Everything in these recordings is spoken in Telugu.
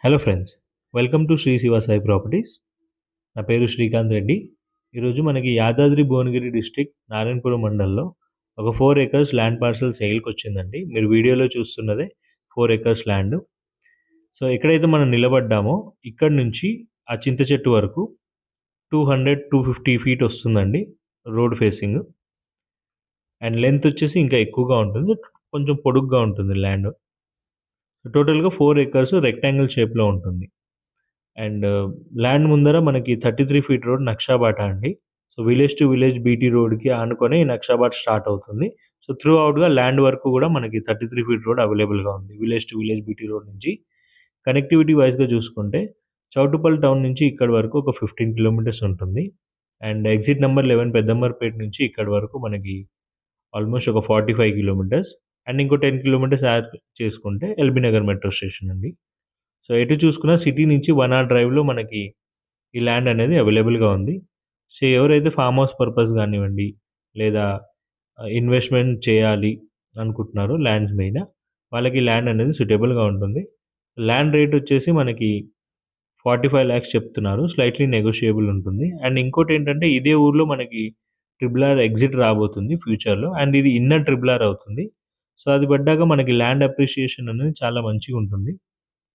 Hello friends, welcome to Sri Shiva Sai properties. నా పేరు శ్రీకాంత్ రెడ్డి. ఈరోజు మనకి యాదాద్రి భువనగిరి డిస్ట్రిక్ట్ నారాయణపురం మండలంలో ఒక 4 ఎకర్స్ ల్యాండ్ పార్సల్ సేల్కి వచ్చిందండి. మీరు వీడియోలో చూస్తున్నదే 4 ఎకర్స్ ల్యాండ్. సో ఎక్కడైతే మనం నిలబడ్డామో ఇక్కడ నుంచి ఆ చింత చెట్టు వరకు 200-250 ఫీట్ వస్తుందండి రోడ్ ఫేసింగ్. అండ్ లెంత్ వచ్చేసి ఇంకా ఎక్కువగా ఉంటుంది, కొంచెం పొడుగ్గా ఉంటుంది ల్యాండ్. టోటల్గా 4 ఎకర్స్ రెక్టాంగిల్ షేప్లో ఉంటుంది. అండ్ ల్యాండ్ ముందర మనకి 33 ఫీట్ రోడ్ నక్షాబాట అండి. So village to village BT రోడ్కి ఆనుకొని నక్షాబాట స్టార్ట్ అవుతుంది. సో త్రూ అవుట్గా ల్యాండ్ వరకు కూడా మనకి 33 ఫీట్ రోడ్ అవైలబుల్గా ఉంది village to village BT road నుంచి. కనెక్టివిటీ వైజ్గా చూసుకుంటే చౌటుపల్లి టౌన్ నుంచి ఇక్కడ వరకు ఒక 15 కిలోమీటర్స్ ఉంటుంది. అండ్ ఎగ్జిట్ నెంబర్ 11 పెద్దంబర్పేట నుంచి ఇక్కడ వరకు మనకి ఆల్మోస్ట్ ఒక 45 కిలోమీటర్స్. అండ్ ఇంకో 10 కిలోమీటర్స్ యాడ్ చేసుకుంటే ఎల్బీ నగర్ మెట్రో స్టేషన్ అండి. సో ఎటు చూసుకున్నా సిటీ నుంచి 1 అవర్ డ్రైవ్‌లో మనకి ఈ ల్యాండ్ అనేది అవైలబుల్‌గా ఉంది. సో ఎవరైతే ఫార్మ్ హౌస్ పర్పస్ గానివ్వండి, లేదా ఇన్వెస్ట్‌మెంట్ చేయాలి అనుకుంటున్నారో ల్యాండ్స్ మీద, వాళ్ళకి ల్యాండ్ అనేది సూటబుల్‌గా ఉంటుంది. ల్యాండ్ రేట్ వచ్చేసి మనకి 45 లాక్స్ చెప్తున్నారు. స్లైట్‌లీ నెగోషియబుల్ ఉంటుంది. అండ్ ఇంకోటేంటంటే ఇదే ఊర్లో మనకి ట్రిపుల్ ఆర్ ఎగ్జిట్ రాబోతుంది ఫ్యూచర్‌లో. అండ్ ఇది ఇన్నర్ ట్రిపుల్ ఆర్ అవుతుంది. సో అది పడ్డాక మనకి ల్యాండ్ అప్రిషియేషన్ అనేది చాలా మంచిగుంటుంది.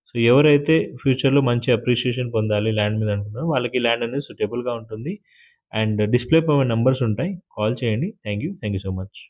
సో ఎవరైతే ఫ్యూచర్‌లో మంచి అప్రిషియేషన్ పొందాలి ల్యాండ్ మీద అనుకున్నారో వాళ్ళకి ల్యాండ్ అనేది సూటబుల్‌గా ఉంటుంది. అండ్ డిస్‌ప్లే పై నంబర్స్ ఉంటాయి. కాల్ చేయండి. Thank you so much.